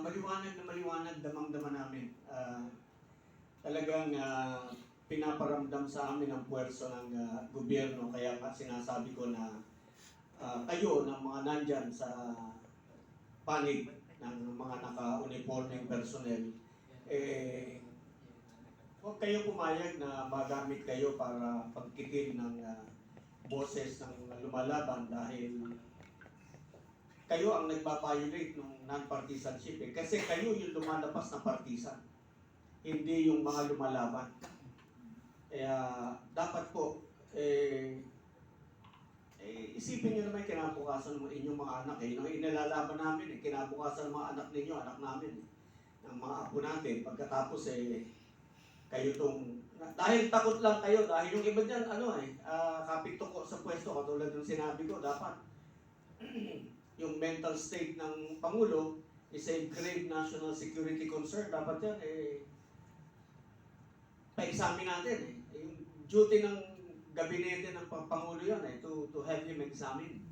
maliwanag na maliwanag, damang-dama namin. Talagang pinaparamdam sa amin ang puwersa ng gobyerno. Kaya sinasabi ko na kayo ng mga nandyan sa panig ng mga naka-uniforming personnel, huwag kayo pumayag na magamit kayo para pagkitin ng boses ng lumalaban dahil kayo ang nagpa-violate ng non-partisanship kasi kayo yung lumalabas na partisan, hindi yung mga lumalaban. Kaya dapat po isipin nyo naman kinabukasan ng inyong mga anak. Yung inilalaban namin, kinabukasan ng mga anak ninyo, anak namin, ng mga apo natin. Pagkatapos kayo tong, dahil takot lang kayo, dahil yung iba dyan, kapituko sa pwesto, katulad ng sinabi ko, dapat yung mental state ng Pangulo is a grave national security concern. Dapat yan, pa-examine natin. Yung duty ng gabinete ng Pangulo yan, to have him examine.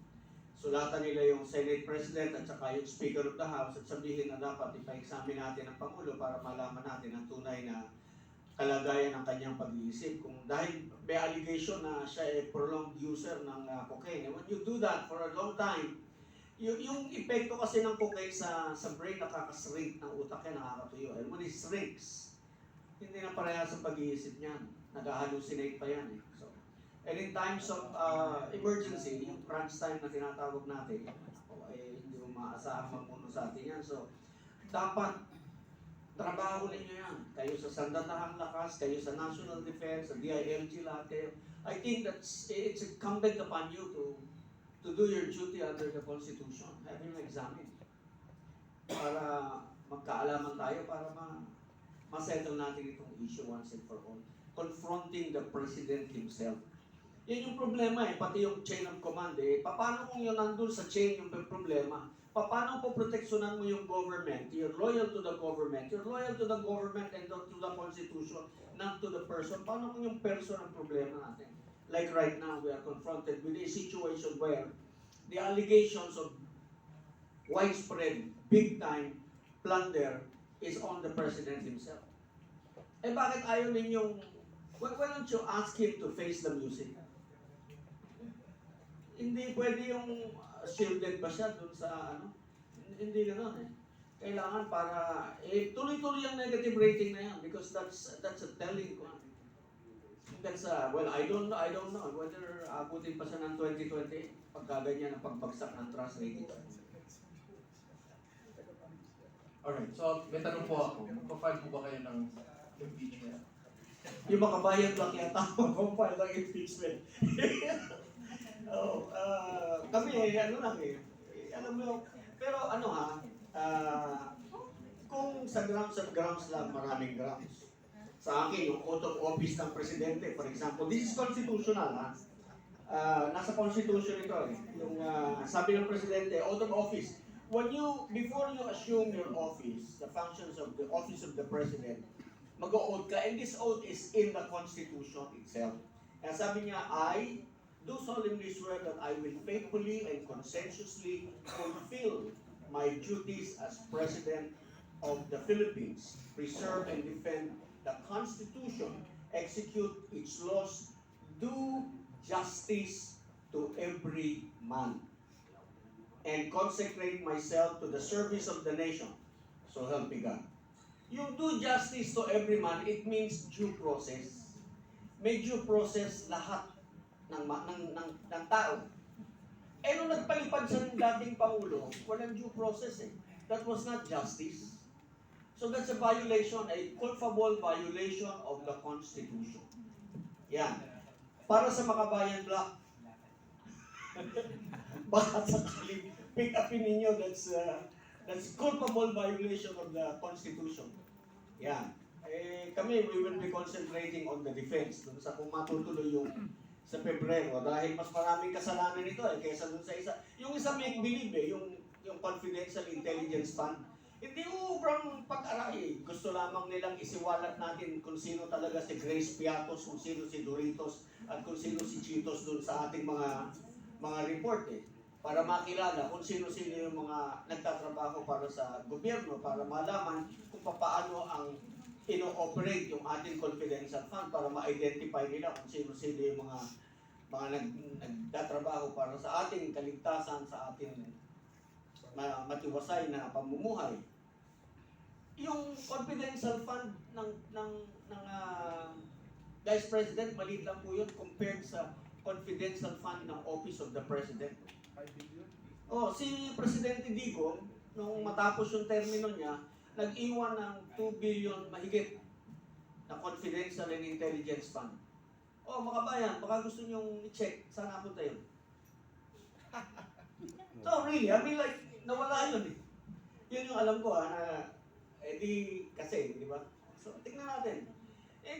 Sulatan nila yung Senate President at saka yung Speaker of the House at sabihin na dapat ipa-examine natin ang Pangulo para malaman natin ang tunay na kalagayan ng kanyang pag-iisip. Kung dahil may allegation na siya ay prolonged user ng cocaine. When you do that for a long time, yung epekto kasi ng cocaine sa brain, nakakashrink ng utak yan, nakakatuyo. And when it shrinks, hindi na pareha sa pag-iisip niyan. Nag-hallucinate pa yan. So, and in times of emergency, yung crunch time na tinatawag natin, hindi mo maasahang magpuno sa atin yan. So, dapat trabaho ninyo yan. Kayo sa Sandatahang Lakas, kayo sa National Defense, sa DILG, lahat kayo. I think it's incumbent upon you to do your duty under the Constitution. Have him examine. Para magkaalaman tayo, para ma-settle natin itong issue once and for all. Confronting the President himself. Yan yung problema pati yung chain of command Paano kung yun nandun sa chain yung problema? Paano po proteksyonan mo yung government? You're loyal to the government. You're loyal to the government and not to the Constitution, not to the person. Paano kung yung person ang problema natin? Like right now, we are confronted with a situation where the allegations of widespread, big-time plunder is on the President himself. Bakit ayaw ninyong, why don't you ask him to face the music? Hindi pwede yung shielded ba siya dun sa hindi gano'n Kailangan para, tuloy-tuloy ang negative rating na yan because that's a telling ko. That's well, I don't know whether abutin pa siya ng 2020 pagka ganyan ang pagbagsak ng trust rating. Alright, so may tanong po ako. Magpa-file po ba kayo ng impeachment? Yung makabayan lang yata mag-file ng impeachment. Kami alam mo, pero kung sa grounds lang, maraming grounds. Sa akin, yung oath of office ng presidente, for example, this is constitutional, nasa constitution ito yung sabi ng presidente, oath of office. Before you assume your office, the functions of the office of the president, mag-o-oath ka, and this oath is in the constitution itself. Kaya sabi niya, I do solemnly swear that I will faithfully and conscientiously fulfill my duties as President of the Philippines, preserve and defend the Constitution, execute its laws, do justice to every man, and consecrate myself to the service of the nation. So help me God. Yung do justice to every man, it means due process. May due process lahat ng tao. Nung nagpalipad sa dating Pangulo, walang due process That was not justice. So that's a violation, a culpable violation of the Constitution. Yan. Para sa Makabayan Block, baka sakaling pick upin ninyo, that's culpable violation of the Constitution. Yan. Kami, we will be concentrating on the defense, dun sa kung matutuloy yung sa Pebrero, dahil mas maraming kasalanan ito kaysa dun sa isa. Yung isa make-believe yung confidential intelligence fund. Hindi ubrang pag-aray. Gusto lamang nilang isiwalat natin kung sino talaga si Grace Piatos, kung sino si Doritos, at kung sino si Cheetos dun sa ating mga report para makilala kung sino-sino yung mga nagtatrabaho para sa gobyerno, para malaman kung paano ang ino-operate yung ating confidential fund, para ma-identify nila kung sino-sino yung mga nagtatrabaho para sa ating kaligtasan, sa ating matiwasay na pamumuhay. Yung confidential fund ng Vice President, maliit lang po yun compared sa confidential fund ng Office of the President. Si Presidente Digong, nung matapos yung termino niya, nag-iwan ng 2 billion mahigit na confidential and intelligence fund. Mga bayan, baka gusto niyong i-check, saan napunta yun? So really, I mean like, nawala yun eh. Yun yung alam ko kasi, di ba? So tingnan natin.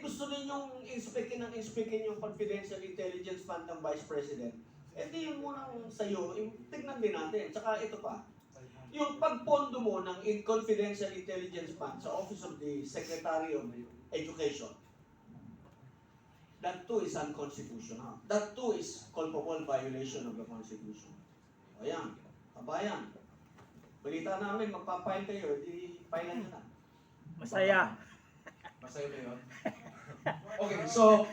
Gusto ninyong inspekin yung confidential intelligence fund ng Vice President. Di yun munang sa'yo, tignan din natin. Tsaka ito pa, yung pagpondo mo ng confidential intelligence fund sa Office of the Secretary of Education, that too is unconstitutional. That too is culpable violation of the Constitution. Ayan, kabayan. Balita namin, magpapile kayo, di filean nyo na. Masaya. Masaya ba yun? Okay, so,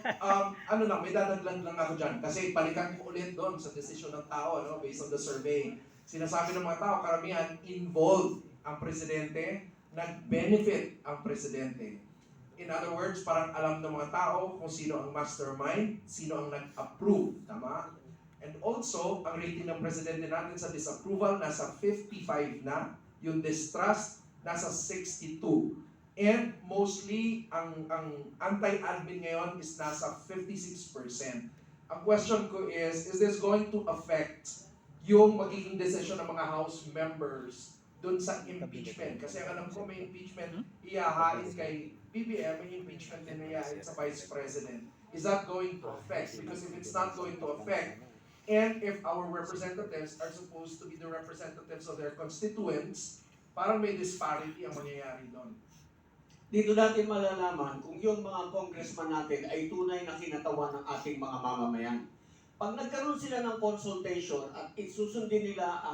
may dadagdag lang ako dyan. Kasi balikan ko ulit doon sa desisyon ng tao, based on the survey. Sinasabi ng mga tao, karamihan, involved ang presidente, nag-benefit ang presidente. In other words, parang alam ng mga tao kung sino ang mastermind, sino ang nag-approve, tama? And also, ang rating ng presidente natin sa disapproval, nasa 55 na. Yung distrust, nasa 62. And mostly, ang anti-admin ngayon is nasa 56%. Ang question ko is this going to affect yung magiging decision ng mga House members dun sa impeachment? Kasi ang alam ko may impeachment iyahain kay BBM, may impeachment din iyahain sa Vice President. Is that going to affect? Because if it's not going to affect, and if our representatives are supposed to be the representatives of their constituents, parang may disparity ang mangyayari doon. Dito natin malalaman kung yung mga congressman natin ay tunay na kinatawan ng ating mga mamamayan. Pag nagkaroon sila ng consultation at isusundin nila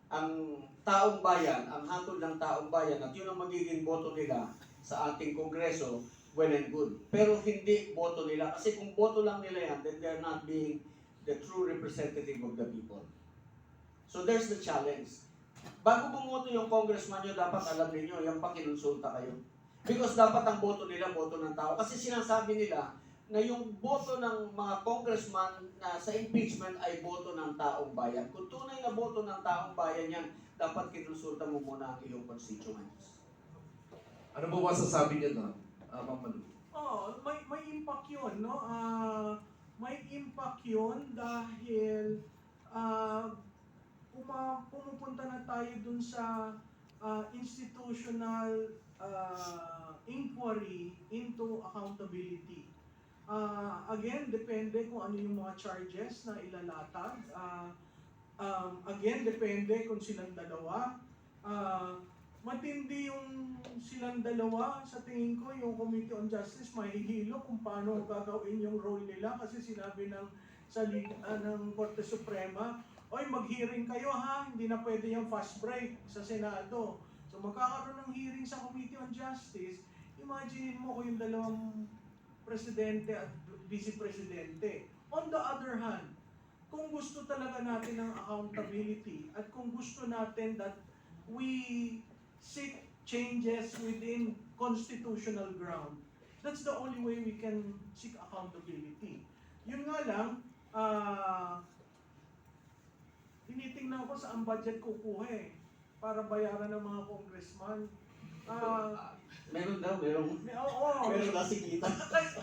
ang taong bayan, ang hatol ng taong bayan, at yun ang magiging boto nila sa ating kongreso, well and good. Pero hindi boto nila, kasi kung boto lang nila yan, then they're not being the true representative of the people. So there's the challenge. Bago bumoto yung congressman nyo, dapat alam niyo yung pakinonsulta kayo. Because dapat ang boto nila, boto ng tao. Kasi sinasabi nila na yung boto ng mga congressman na sa impeachment ay boto ng taong bayan. Kung tunay na boto ng taong bayan yan, dapat kinonsulta mo muna ang iyong constituents. Ano ba masasabi niyo doon, Ma'am Malu? May impact yun, no? May impact yun dahil pumupunta na tayo dun sa institutional inquiry into accountability. Again, depende kung ano yung mga charges na ilalatag. Again, depende kung silang dalawa. Matindi yung silang dalawa. Sa tingin ko, yung Committee on Justice mahihilo kung paano gagawin yung role nila kasi sinabi ng Korte Suprema, oy, mag-hearing kayo ha, hindi na pwede yung fast break sa Senado. So magkakaroon ng hearing sa Committee on Justice, imagine mo kung yung dalawang presidente at vice-presidente. On the other hand, kung gusto talaga natin ng accountability at kung gusto natin that we seek changes within constitutional ground, that's the only way we can seek accountability. Yun nga lang, tinitingnan ko saan budget kukuha para bayaran ng mga congressman. Meron daw. Meron na si kita.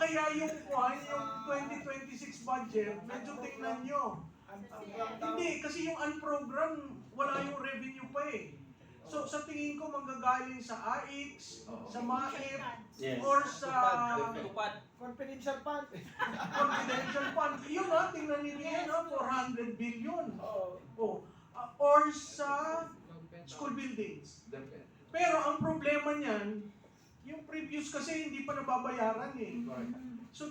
Kaya yung 2026 budget, medyo tingnan nyo. Hindi, kasi yung unprogram, wala yung revenue pa So sa tingin ko manggagaling sa AIX, sa MAIP, or sa Confidential fund. confidential fund. Yun tingnan ninyo yan 400 billion. Or sa school buildings. Pero ang problema niyan, yung previous kasi hindi pa nababayaran So,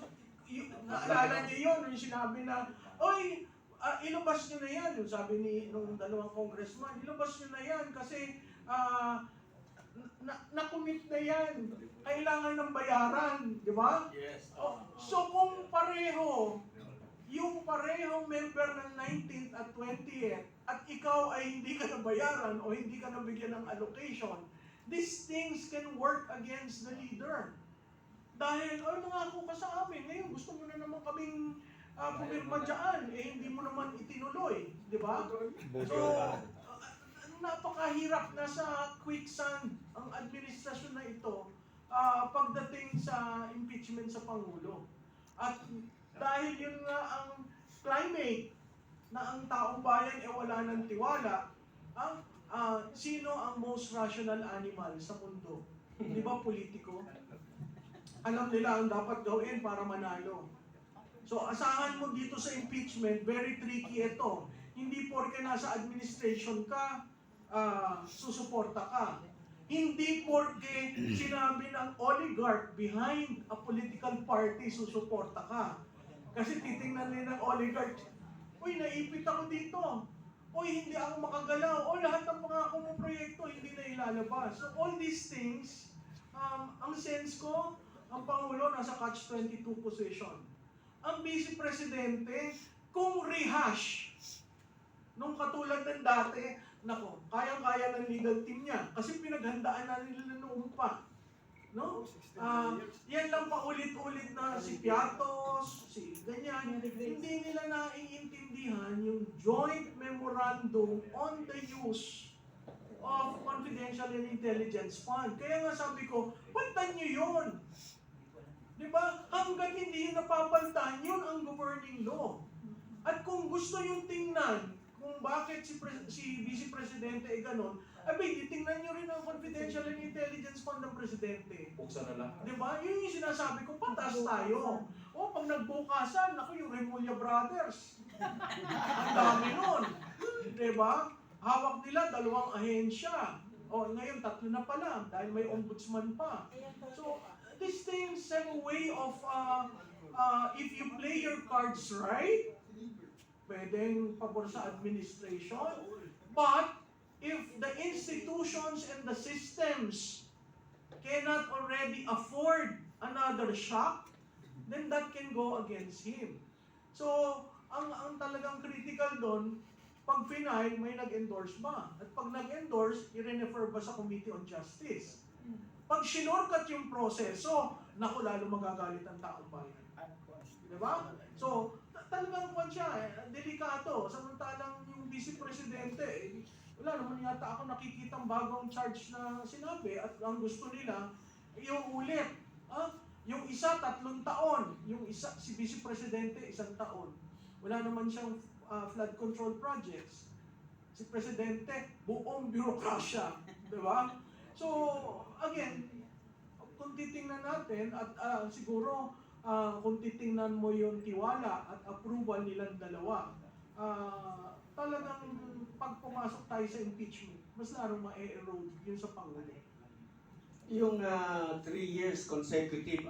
naalala niyo yun, yung sinabi na, oy, ilabas nyo na yan, yung sabi nung dalawang congressman, ilabas nyo na yan kasi na-commit na yan. Kailangan ng bayaran, di ba? Yes. So kung pareho, yung parehong member ng 19th at 20th, at ikaw ay hindi ka nabayaran o hindi ka nabigyan ng allocation, these things can work against the leader. Dahil, nangako ka sa amin, ngayon gusto mo na naman kaming pumirma dyan, hindi mo naman itinuloy, di ba? So, napakahirap na sa quicksand ang administrasyon na ito pagdating sa impeachment sa Pangulo. At dahil yun nga ang climate na ang taong bayan wala ng tiwala, sino ang most rational animal sa mundo? Di ba politiko? Alam nila ang dapat gawin para manalo. So asahan mo dito sa impeachment, very tricky ito. Hindi porke nasa administration ka, susuporta ka. Hindi porke sinabi ng oligarch behind a political party, susuporta ka. Kasi titingnan nila ng oligarch, uy, naipit ako dito. Uy, hindi ako makagalaw. O lahat ng pangako mong proyekto, hindi na ilalabas. So all these things, ang sense ko, ang Pangulo nasa catch-22 position. Ang Vice Presidente, kung rehash, nung katulad ng dati, nako, kayang-kaya ng legal team niya. Kasi pinaghandaan na nila noong pa. No? Yan lang pa ulit-ulit na si Piatos, si ganyan. Hindi nila naiintindihan yung joint memorandum on the use of confidential and intelligence fund. Kaya nga sabi ko, palitan nyo yun. Diba? Hanggang hindi yun napapalitan, yun ang governing law. At kung gusto yung tingnan, kung bakit si Vice Presidente ay ganon, abay, titingnan nyo rin ang confidential and intelligence fund ng Presidente. Buksan na lang. Diba? Yun yung sinasabi ko, patas tayo. O, pag nagbukasan, ako yung Remulla Brothers. Ang dami nun. Diba? Hawak nila 2 ahensya. O, ngayon 3 na pala, dahil may ombudsman pa. So, these things have a way of, if you play your cards right, pwedeng pabor sa administration. But, if the institutions and the systems cannot already afford another shock, then that can go against him. So, ang talagang critical doon, pag final, may nag-endorse ba? At pag nag-endorse, i-refer ba sa Committee on Justice? Pag sinorkat yung proseso, naku, lalo magagalit ang taong bayan. Diba? So, talagang kwan siya, delikado. Samantalang yung Vice Presidente, wala naman yata ako nakikitang bagong charge na sinabi at ang gusto nila, yung ulit. Yung isa, 3 taon. Yung isa, si Vice Presidente, 1 taon. Wala naman siyang flood control projects. Si Presidente, buong bürokrasya. Diba? So, again, kung titingnan natin at siguro kung titingnan mo yung tiwala at approval nilang dalawa, talagang pag pumasok tayo sa impeachment, mas larong ma-erode yun sa Pangulo. Yung 3 years consecutive